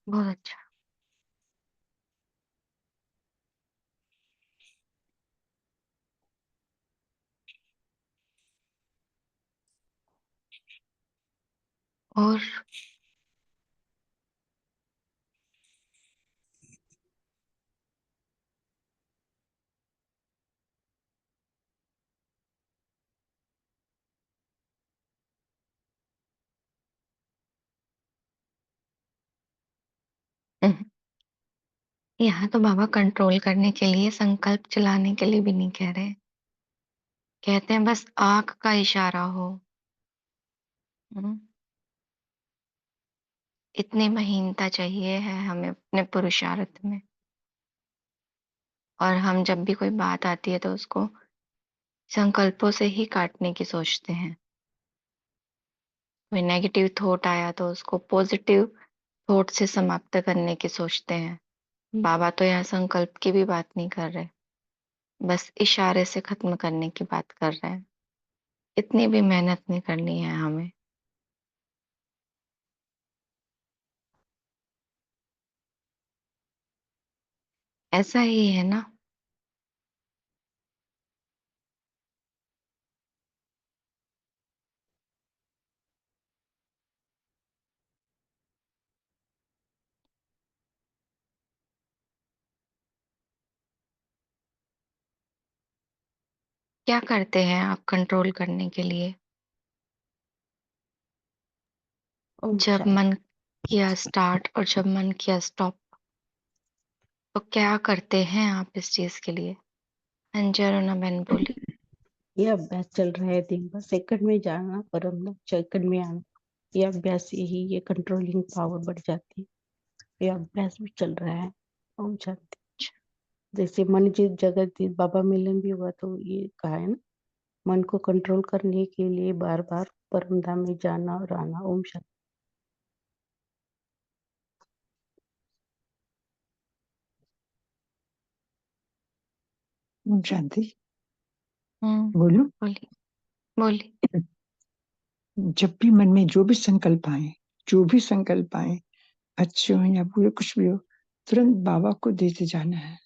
Speaker 2: बहुत अच्छा। और यहाँ तो बाबा कंट्रोल करने के लिए, संकल्प चलाने के लिए भी नहीं कह रहे। कहते हैं बस आंख का इशारा हो। इतनी महीनता चाहिए है हमें अपने पुरुषार्थ में। और हम जब भी कोई बात आती है तो उसको संकल्पों से ही काटने की सोचते हैं। कोई नेगेटिव थॉट आया तो उसको पॉजिटिव थॉट से समाप्त करने की सोचते हैं। बाबा तो यहाँ संकल्प की भी बात नहीं कर रहे, बस इशारे से खत्म करने की बात कर रहे हैं। इतनी भी मेहनत नहीं करनी है हमें। ऐसा ही है ना। क्या करते हैं आप कंट्रोल करने के लिए?
Speaker 1: ओम
Speaker 2: जब
Speaker 1: शांति।
Speaker 2: मन किया स्टार्ट और जब मन किया स्टॉप, तो क्या करते हैं आप इस चीज के लिए? अंजरुना बहन बोली।
Speaker 5: ये अभ्यास चल रहा है दिन भर, सेकंड में जाना और हम लोग सेकंड में आना। ये अभ्यास यही, ये कंट्रोलिंग पावर बढ़ जाती है। ये अभ्यास भी चल रहा है। ओम शांति। जैसे मन जिस जगह बाबा मिलन भी हुआ तो ये कहा है ना, मन को कंट्रोल करने के लिए बार बार परम धाम में जाना और आना। ओम शांति।
Speaker 6: ओम शांति।
Speaker 2: हम्म,
Speaker 6: बोलूं?
Speaker 2: बोली बोली।
Speaker 6: जब भी मन में जो भी संकल्प आए, अच्छे हो या बुरे, कुछ भी हो, तुरंत बाबा को देते जाना है।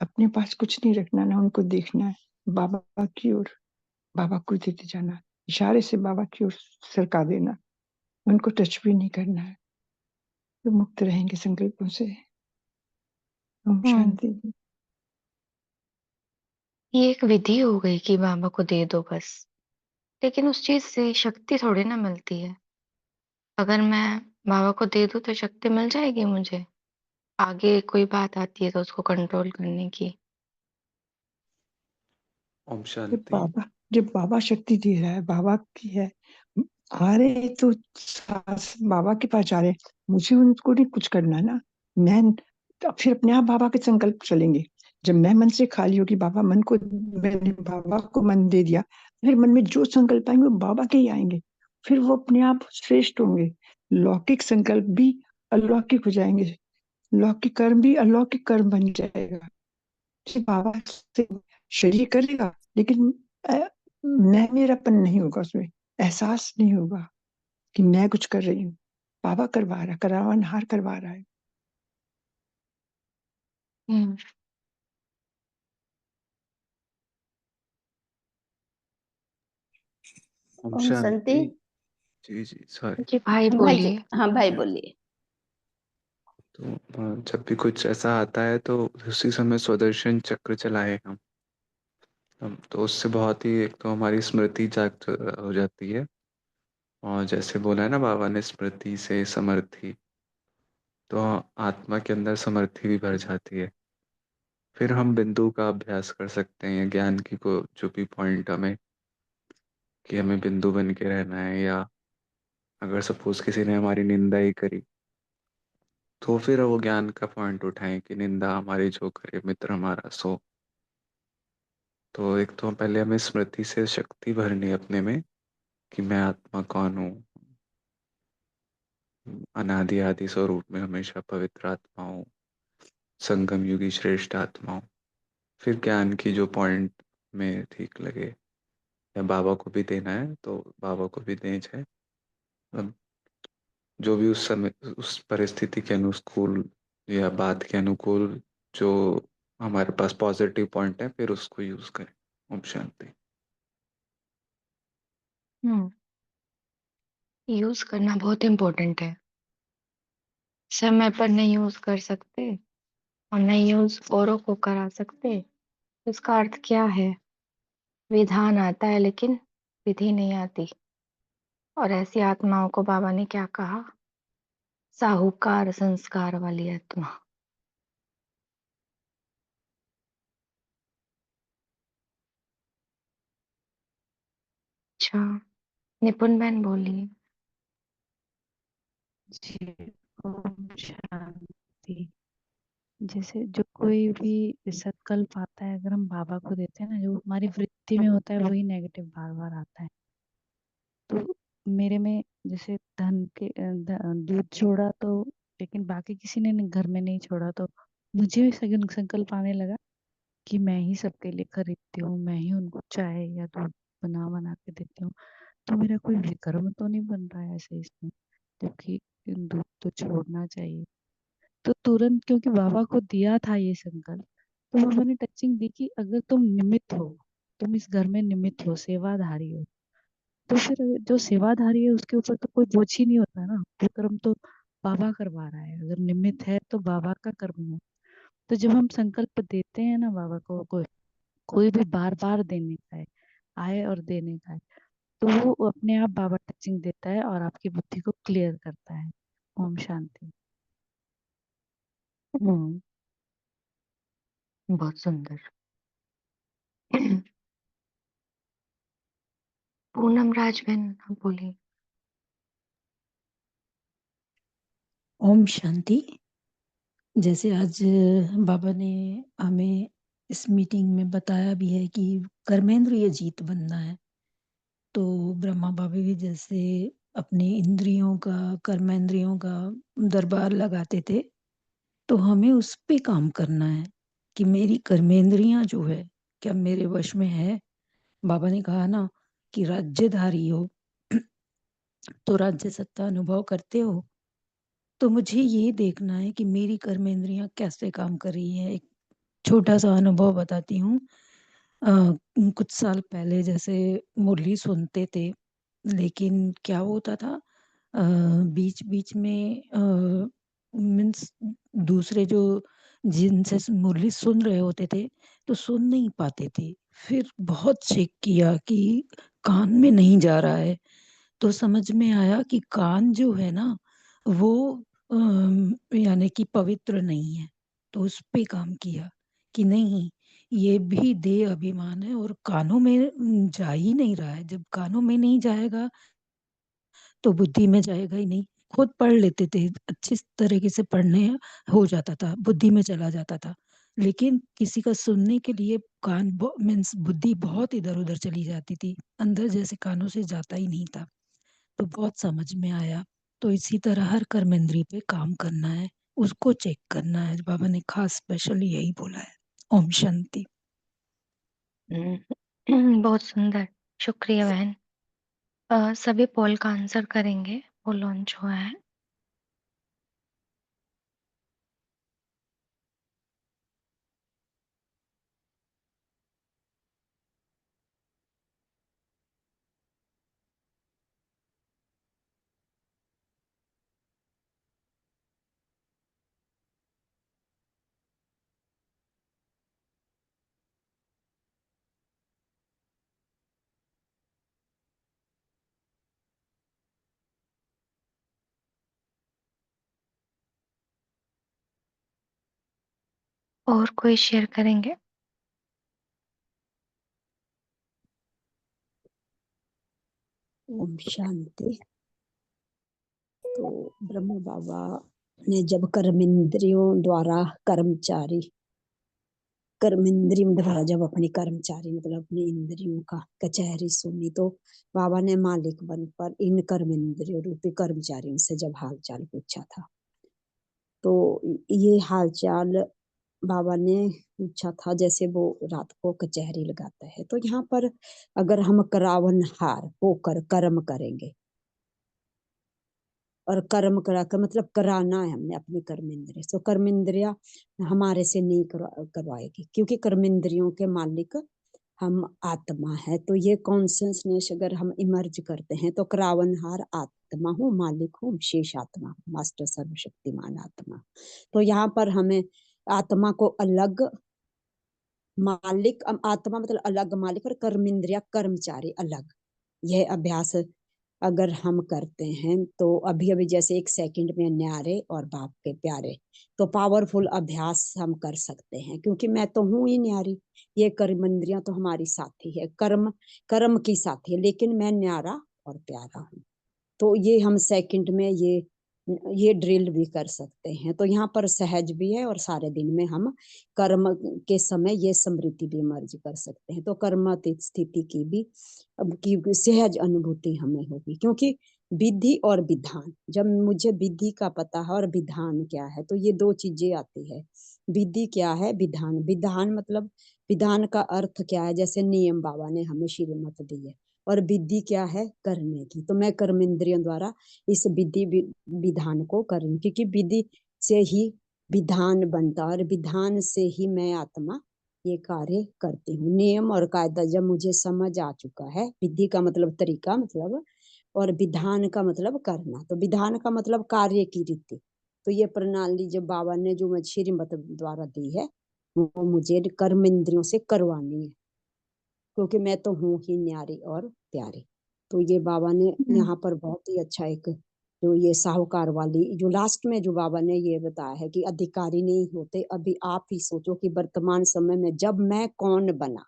Speaker 6: अपने पास कुछ नहीं रखना, ना उनको देखना है। बाबा की ओर, बाबा को देते जाना, इशारे से बाबा की ओर सरका देना। उनको टच भी नहीं करना है, तो मुक्त रहेंगे संकल्पों से। ओम शांति।
Speaker 2: ये एक विधि हो गई कि बाबा को दे दो बस, लेकिन उस चीज से शक्ति थोड़ी ना मिलती है। अगर मैं बाबा को दे दूं तो शक्ति मिल जाएगी मुझे, आगे कोई बात आती है तो उसको कंट्रोल करने की।
Speaker 7: ओम
Speaker 6: जब
Speaker 7: शांति।
Speaker 6: बाबा शक्ति दे रहा है, बाबा की है, आ रहे तो बाबा के पास जा रहे, मुझे उनको नहीं कुछ करना ना। मैं तो फिर अपने आप बाबा के संकल्प चलेंगे। जब मैं मन से खाली होगी, मैंने बाबा को मन दे दिया, फिर मन में जो संकल्प आएंगे वो बाबा के ही आएंगे, फिर वो अपने आप श्रेष्ठ होंगे। लौकिक संकल्प भी अलौकिक हो जाएंगे, लौकिक कर्म भी अलौकिक कर्म बन जाएगा। बाबा से शरीर करेगा, लेकिन मैं मेरापन नहीं होगा, उसमें एहसास नहीं होगा कि मैं कुछ कर रही हूँ। बाबा करवा रहा, करावनहार करवा रहा है।
Speaker 2: हम्म।
Speaker 7: ओम
Speaker 5: ओम शांति।
Speaker 7: शांति। जी जी, सॉरी।
Speaker 2: जी भाई
Speaker 5: भाई जी,
Speaker 2: बोलिए।
Speaker 5: हाँ भाई बोलिए।
Speaker 7: तो जब भी कुछ ऐसा आता है तो उसी समय स्वदर्शन चक्र चलाए हम तो उससे बहुत ही एक तो हमारी स्मृति जागृत हो जाती है, और जैसे बोला है ना बाबा ने, स्मृति से समर्थि, तो आत्मा के अंदर समर्थि भी भर जाती है। फिर हम बिंदु का अभ्यास कर सकते हैं, ज्ञान की को जो भी पॉइंट हमें, कि हमें बिंदु बन के रहना है, या अगर सपोज किसी ने हमारी निंदा ही करी तो फिर वो ज्ञान का पॉइंट उठाएं कि निंदा हमारी जो करे मित्र हमारा सो। तो एक तो पहले हमें स्मृति से शक्ति भरनी है अपने में, कि मैं आत्मा कौन हूँ, अनादि आदि स्वरूप में हमेशा पवित्र आत्मा हूँ, संगम युगी श्रेष्ठ आत्मा हूँ। फिर ज्ञान की जो पॉइंट में ठीक लगे, या बाबा को भी देना है तो बाबा को भी दें जाए, अब जो भी उस समय उस परिस्थिति के अनुकूल या बात के अनुकूल जो हमारे पास पॉजिटिव पॉइंट है, फिर उसको यूज करें। ओम शांति।
Speaker 2: यूज करना बहुत इम्पोर्टेंट है। समय पर नहीं यूज कर सकते और नहीं यूज औरों को करा सकते, इसका अर्थ क्या है? विधान आता है लेकिन विधि नहीं आती। और ऐसी आत्माओं को बाबा ने क्या कहा? साहूकार संस्कार वाली आत्मा। अच्छा, निपुण बहन बोलिए।
Speaker 3: जी, ओम शांति। जैसे जो कोई भी संकल्प आता है, अगर हम बाबा को देते हैं ना, जो हमारी वृत्ति में होता है वही नेगेटिव बार बार आता है। तो मेरे में जैसे धन के दूध छोड़ा तो, लेकिन बाकी किसी ने घर में नहीं छोड़ा, तो मुझे भी संकल्प आने लगा कि मैं ही सबके लिए खरीदती हूँ, मैं ही उनको चाय या दूध बना के देती हूँ। तो मेरा कोई विक्रम तो नहीं बन रहा है ऐसे इसमें, जबकि दूध तो छोड़ना चाहिए। तो तुरंत, क्योंकि बाबा को दिया था ये संकल्प, तो बाबा ने टचिंग दी कि अगर तुम निमित्त हो, तुम इस घर में निमित्त हो, सेवाधारी हो, तो फिर जो सेवाधारी है उसके ऊपर तो कोई बोझ ही नहीं होता ना। वो कर्म तो बाबा करवा रहा है, अगर निमित्त है तो बाबा का कर्म है। तो जब हम संकल्प देते हैं ना बाबा को, कोई भी बार बार देने का है, आए और देने का है, तो वो अपने आप बाबा टचिंग देता है और आपकी बुद्धि को क्लियर करता है। ओम शांति।
Speaker 2: हम्म, बहुत सुंदर। पूनम राज बहन आप बोलिए।
Speaker 8: ओम शांति। जैसे आज बाबा ने हमें इस मीटिंग में बताया भी है कि कर्मेंद्र ये जीत बनना है, तो ब्रह्मा बाबा भी जैसे अपने इंद्रियों का, कर्मेंद्रियों का दरबार लगाते थे, तो हमें उस पे काम करना है कि मेरी कर्मेंद्रियां जो है क्या मेरे वश में है। बाबा ने कहा ना कि राज्यधारी हो तो राज्य सत्ता अनुभव करते हो, तो मुझे ये देखना है कि मेरी कर्मेंद्रियां कैसे काम कर रही है। एक छोटा सा अनुभव बताती हूँ। कुछ साल पहले जैसे मुरली सुनते थे, लेकिन क्या होता था, बीच-बीच में मीन्स दूसरे जो जिनसे मुरली सुन रहे होते थे, तो सुन नहीं पाते थे। फिर बहुत चेक किया कि कान में नहीं जा रहा है, तो समझ में आया कि कान जो है ना, वो यानी कि पवित्र नहीं है। तो उस पे काम किया कि नहीं, ये भी देह अभिमान है और कानों में जा ही नहीं रहा है। जब कानों में नहीं जाएगा तो बुद्धि में जाएगा ही नहीं। खुद पढ़ लेते थे, अच्छी तरीके से पढ़ने हो जाता था, बुद्धि में चला जाता था। लेकिन किसी का सुनने के लिए कान मीन्स बुद्धि बहुत इधर-उधर चली जाती थी। अंदर जैसे कानों से जाता ही नहीं था। तो बहुत समझ में आया। तो इसी तरह हर कर्मेंद्रिय पे काम करना है, उसको चेक करना है। बाबा ने खास स्पेशली यही बोला है। ओम शांति।
Speaker 2: बहुत सुंदर, शुक्रिया बहन। सभी पोल का आंसर करेंगे, पोल लॉन्च हुआ है। और कोई शेयर करेंगे?
Speaker 9: ओम शांति। तो ब्रह्म बाबा ने जब कर्मेंद्रियों द्वारा कर्मेंद्रियों द्वारा जब अपनी कर्मचारी मतलब अपनी इंद्रियों का कचहरी सुनी, तो बाबा ने मालिक बन पर इन कर्मेंद्रियों रूपी कर्मचारियों से जब हालचाल पूछा था, तो ये हालचाल बाबा ने पूछा था जैसे वो रात को कचहरी लगाता है। तो यहाँ पर अगर हम करावनहार होकर कर्म करेंगे, और कर्म करा कर मतलब कराना है हमने अपनी कर्मेंद्रिय, तो कर्मेंद्रिया हमारे से नहीं करवाएगी, क्योंकि कर्मेंद्रियों के मालिक हम आत्मा है। तो ये कॉन्शियसनेस अगर हम इमर्ज करते हैं, तो करावनहार आत्मा हूँ, मालिक हूँ, शेष आत्मा हूँ, मास्टर सर्वशक्तिमान आत्मा। तो यहाँ पर हमें आत्मा को अलग मालिक, आत्मा मतलब अलग मालिक, और कर्मेंद्रिया कर्मचारी अलग। यह अभ्यास अगर हम करते हैं, तो अभी अभी जैसे एक सेकंड में न्यारे और बाप के प्यारे, तो पावरफुल अभ्यास हम कर सकते हैं, क्योंकि मैं तो हूं ही न्यारी। ये कर्मेंद्रियां तो हमारी साथी है, कर्म कर्म की साथी है, लेकिन मैं न्यारा और प्यारा हूँ। तो ये हम सेकंड में ये ड्रिल भी कर सकते हैं। तो यहाँ पर सहज भी है, और सारे दिन में हम कर्म के समय ये स्मृति भी मर्ज कर सकते हैं। तो कर्म स्थिति की भी अब की सहज अनुभूति हमें होगी, क्योंकि विधि और विधान, जब मुझे विधि का पता है और विधान क्या है, तो ये दो चीजें आती है। विधि क्या है, विधान, विधान मतलब विधान का अर्थ क्या है, जैसे नियम बाबा ने हमें श्रीमत दी है, और विधि क्या है, करने की। तो मैं कर्मेंद्रियों द्वारा इस विधि विधान को करूँ, क्योंकि विधि से ही विधान बनता, और विधान से ही मैं आत्मा ये कार्य करती हूँ। नियम और कायदा जब मुझे समझ आ चुका है, विधि का मतलब तरीका मतलब, और विधान का मतलब करना, तो विधान का मतलब कार्य की रीति। तो ये प्रणाली जो बाबा ने जो मुझे श्रीमत द्वारा दी है, वो मुझे कर्मेंद्रियों से करवानी है, क्योंकि मैं तो हूँ ही न्यारी और प्यारी। तो ये बाबा ने यहाँ पर बहुत ही अच्छा एक जो ये साहूकार वाली जो लास्ट में जो बाबा ने ये बताया है कि अधिकारी नहीं होते। अभी आप ही सोचो कि वर्तमान समय में जब मैं कौन बना,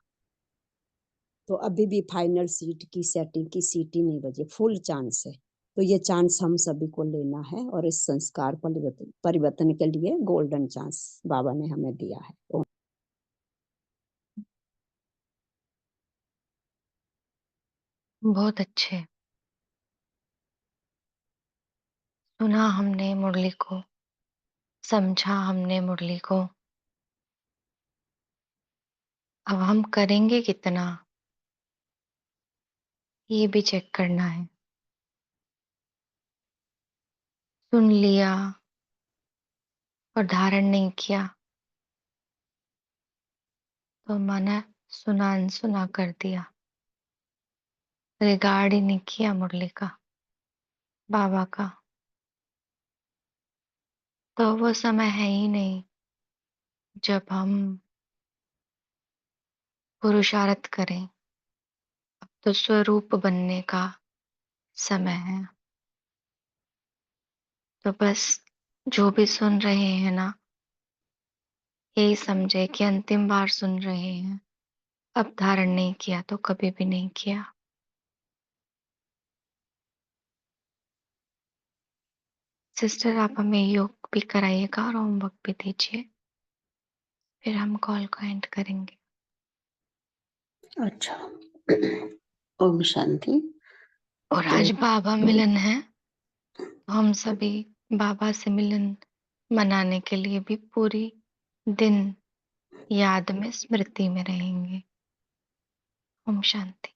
Speaker 9: तो अभी भी फाइनल सीट की सेटिंग की सीट ही नहीं बजी, फुल चांस है। तो ये चांस हम सभी को लेना है, और इस संस्कार परिवर्तन के लिए गोल्डन चांस बाबा ने हमें दिया है।
Speaker 2: बहुत अच्छे। सुना हमने मुरली को, समझा हमने मुरली को। अब हम करेंगे कितना, ये भी चेक करना है। सुन लिया और धारण नहीं किया, तो माना सुना अनसुना कर दिया, रिगार्ड ही नहीं किया मुरली का। बाबा का, तो वो समय है ही नहीं जब हम पुरुषार्थ करें। अब तो स्वरूप बनने का समय है। तो बस जो भी सुन रहे हैं ना, यही समझे कि अंतिम बार सुन रहे हैं। अब धारण नहीं किया तो कभी भी नहीं किया। सिस्टर, आप हमें योग भी कराइएगा और होमवर्क भी दीजिए, फिर हम कॉल को एंड करेंगे।
Speaker 1: अच्छा। ओम शांति।
Speaker 2: और
Speaker 1: तो
Speaker 2: आज बाबा मिलन है, तो हम सभी बाबा से मिलन मनाने के लिए भी पूरी दिन याद में, स्मृति में रहेंगे। ओम शांति।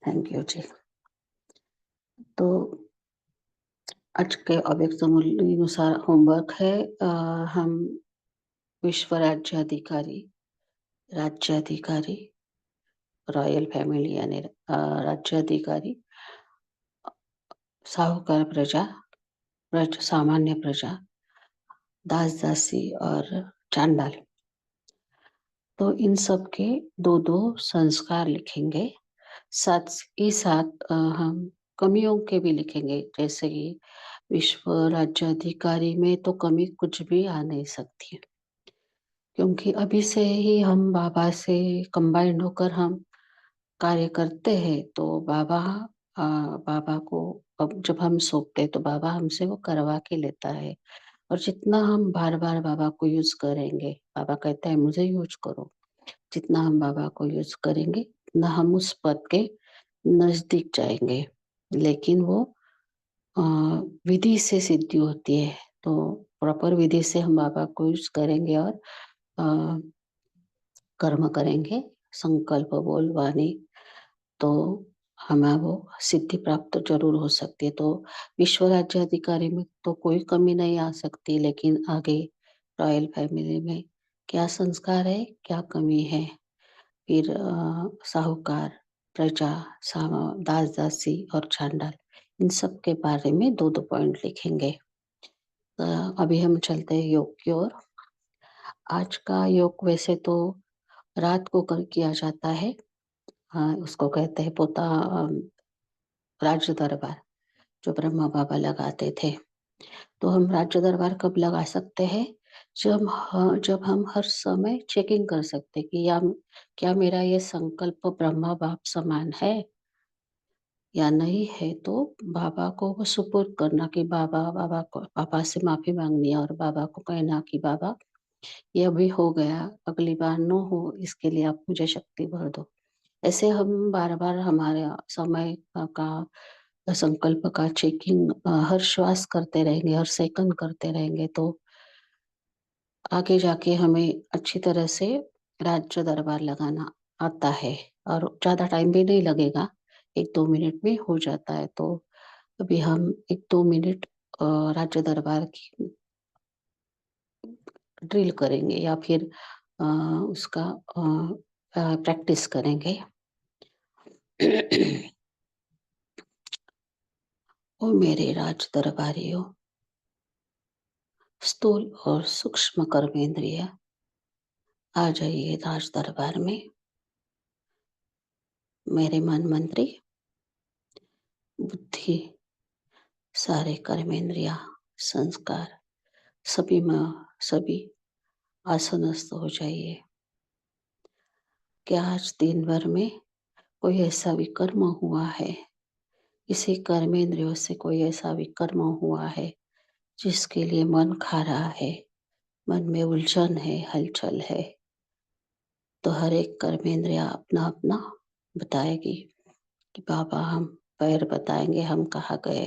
Speaker 1: थैंक यू जी। तो आज के अव्यक्त मूल्य अनुसार होमवर्क है, हम विश्व राज्याधिकारी रॉयल फैमिली यानी राज्याधिकारी, साहूकार प्रजा, सामान्य प्रजा, दास दासी और चांडाल, तो इन सब के दो दो संस्कार लिखेंगे। साथ ही साथ हम कमियों के भी लिखेंगे, जैसे कि विश्व राज्याधिकारी में तो कमी कुछ भी आ नहीं सकती, क्योंकि अभी से ही हम बाबा से कंबाइंड होकर हम कार्य करते हैं। तो बाबा को अब जब हम सौंपते तो बाबा हमसे वो करवा के लेता है। और जितना हम बार बार बाबा को यूज करेंगे, बाबा कहता है मुझे यूज करो, जितना हम बाबा को यूज करेंगे उतना हम उस पद के नजदीक जाएंगे। लेकिन वो विधि से सिद्धि होती है, तो प्रॉपर विधि से हम बाबा को यूज करेंगे और कर्म करेंगे, संकल्प बोल वाणी, तो हमें वो सिद्धि प्राप्त जरूर हो सकती है। तो विश्व राज्य अधिकारी में तो कोई कमी नहीं आ सकती, लेकिन आगे रॉयल फैमिली में क्या संस्कार है, क्या कमी है, फिर साहूकार, प्रजा, दास दासी और चांडाल, इन सब के बारे में दो दो पॉइंट लिखेंगे। अभी हम चलते हैं योग की ओर। आज का योग वैसे तो रात को कर किया जाता है, उसको कहते हैं पोता राज्य दरबार, जो ब्रह्मा बाबा लगाते थे। तो हम राज्य दरबार कब लगा सकते हैं? जब हम हर समय चेकिंग कर सकते हैं कि या क्या मेरा ये संकल्प ब्रह्मा बाप समान है या नहीं है। तो बाबा को वो सुपुर्द करना कि बाबा से माफी मांगनी है और बाबा को कहना कि बाबा ये अभी हो गया, अगली बार न हो, इसके लिए आप मुझे शक्ति भर दो। ऐसे हम बार बार हमारे समय का संकल्प का चेकिंग हर श्वास करते रहेंगे, हर सेकंड करते रहेंगे, तो आगे जाके हमें अच्छी तरह से राज्य दरबार लगाना आता है और ज्यादा टाइम भी नहीं लगेगा, 1-2 मिनट में हो जाता है। तो अभी हम 1-2 मिनट राज्य दरबार की ड्रिल करेंगे या फिर उसका प्रैक्टिस करेंगे। ओ मेरे राज दरबारियों, स्थूल और सूक्ष्म कर्मेंद्रिय, आ जाइए राज दरबार में। मेरे मन मंत्री, बुद्धि, सारे कर्मेंद्रिया, संस्कार सभी आसनस्थ हो जाइए। क्या आज दिन भर में कोई ऐसा विकर्म हुआ है, इसी कर्मेंद्रियों से कोई ऐसा विकर्म हुआ है जिसके लिए मन खा रहा है, मन में उलझन है, हलचल है? तो हर एक कर्मेंद्रिया अपना अपना बताएगी कि बाबा, हम पैर बताएंगे हम कहाँ गए,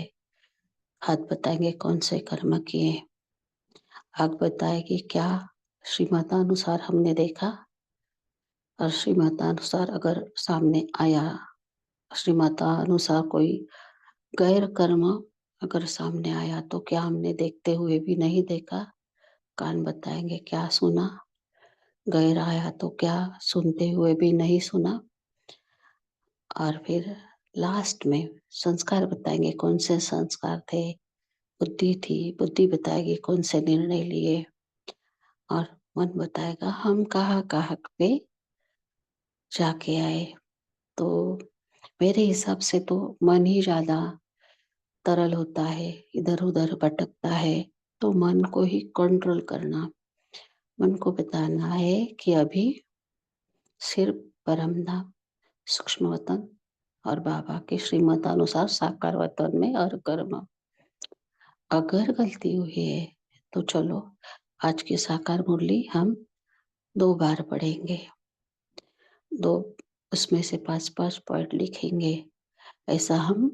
Speaker 1: हाथ बताएंगे कौन से कर्म किए, आँख बताएगी क्या श्रीमतानुसार हमने देखा, और श्रीमतानुसार अगर सामने आया, श्रीमतानुसार कोई गैर कर्म अगर सामने आया तो क्या हमने देखते हुए भी नहीं देखा। कान बताएंगे क्या सुना, गैर आया तो क्या सुनते हुए भी नहीं सुना। और फिर लास्ट में संस्कार बताएंगे, कौन से संस्कार थे। बुद्धि थी, बुद्धि बताएगी कौन से निर्णय लिए, और मन बताएगा हम कहाँ कहाँ पे जाके आए। तो मेरे हिसाब से तो मन ही ज्यादा तरल होता है, इधर उधर भटकता है। तो मन को ही कंट्रोल करना, मन को बताना है कि अभी सिर्फ परमधाम, सूक्ष्म वतन और बाबा के श्रीमत अनुसार साकार वतन में और कर्म। अगर गलती हुई है तो चलो आज की साकार मुरली हम 2 बार पढ़ेंगे, 2 उसमें से 5-5 पॉइंट लिखेंगे। ऐसा हम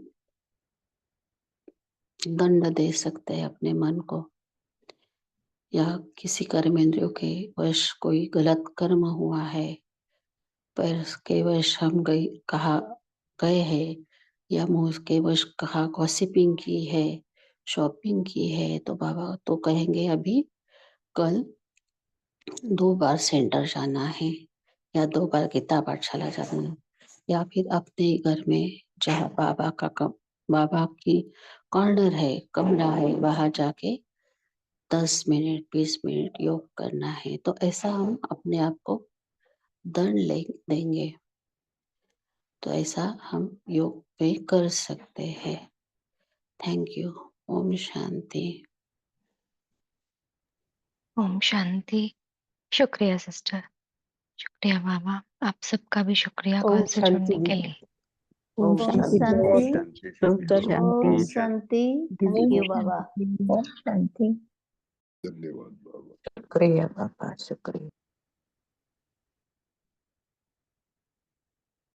Speaker 1: दंड दे सकते हैं अपने मन को, या किसी कर्मेंद्रियों के वश कोई गलत कर्म हुआ है, पर के वश हम गए हैं, या मुंह के वश कहा गॉसिपिंग की है, शॉपिंग की है, तो बाबा तो कहेंगे अभी कल 2 बार सेंटर जाना है, या 2 बार गीता पाठशाला जाना है, या फिर अपने घर में जहाँ बाबा की कॉर्नर है, कमरा है, वहां जाके 10 मिनट 20 मिनट योग करना है। तो ऐसा हम अपने आप को दंड देंगे। तो ऐसा हम योग पे कर सकते हैं। Thank you. ओम शांति।
Speaker 2: ओम शांति। शुक्रिया सिस्टर, शुक्रिया बाबा, आप सबका भी शुक्रिया
Speaker 4: ओम
Speaker 2: कॉल से
Speaker 4: शांति
Speaker 2: जुड़ने के लिए।
Speaker 4: ओम
Speaker 10: ओम
Speaker 4: शांति
Speaker 10: शांति।
Speaker 11: शांति
Speaker 10: ओम शांति। थैंक यू बाबा।
Speaker 11: ओम शांति।
Speaker 12: धन्यवाद बाबा।
Speaker 4: शुक्रिया बाबा, शुक्रिया।